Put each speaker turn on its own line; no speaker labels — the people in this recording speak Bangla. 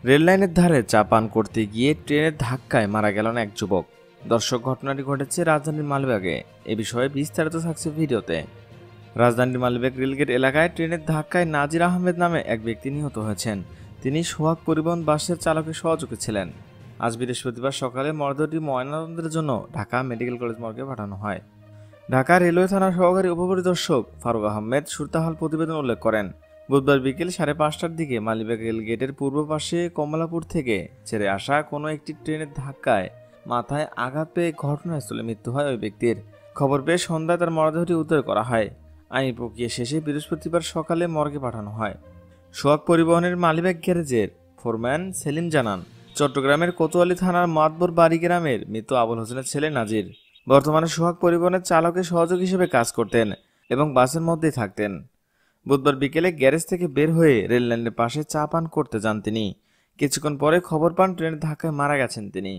রেললাইনের ধারে চা পান করতে গিয়ে ট্রেনের ধাক্কায় মারা গেলেন এক যুবক। দর্শক, ঘটনাটি ঘটেছে রাজধানীর মালিবাগে। এ বিষয়ে বিস্তারিত থাকছে ভিডিওতে। রাজধানীর মালিবাগ রেলগেট এলাকায় ট্রেনের ধাক্কায় নাজির আহমেদ নামে এক ব্যক্তি নিহত হয়েছেন। তিনি সোহাগ পরিবহন বাসের চালকের সহযোগী ছিলেন। আজ বৃহস্পতিবার সকালে মরদেহটি ময়নাতদন্তের জন্য ঢাকা মেডিকেল কলেজ মর্গে পাঠানো হয়। ঢাকা রেলওয়ে থানার সহকারী উপপরিদর্শক ফারুক আহমেদ সুরতাহাল প্রতিবেদন উল্লেখ করেন, বুধবার বিকেল 5:30টার দিকে মালিবাগ রেল গেটের পূর্ব পাশে কমলাপুর থেকে ছেড়ে আসা কোনো একটি ট্রেনের ধাক্কায় মাথায় আঘাত পেয়ে ঘটনাস্থলে মৃত্যু হয় ওই ব্যক্তির। খবর পেয়ে সন্ধ্যায় তার মরদেহটি উদ্ধার করা হয়। আইনি প্রক্রিয়া শেষে বৃহস্পতিবার সকালে মর্গে পাঠানো হয়। সোহাগ পরিবহনের মালিবাগ গ্যারেজের ফোরম্যান সেলিম জানান, চট্টগ্রামের কোতোয়ালি থানার মাতবর বাড়ি গ্রামের মৃত আবুল হোসেনের ছেলে নাজির বর্তমানে সোহাগ পরিবহনের চালকের সহযোগী হিসেবে কাজ করতেন এবং বাসের মধ্যেই থাকতেন। বুধবার বিকেলে গ্যারেজ থেকে বের হয়ে রেললাইনের পাশে চা পান করতে যান তিনি। কিছুক্ষণ পরে খবর পান ট্রেনের ধাক্কায় মারা গেছেন তিনি।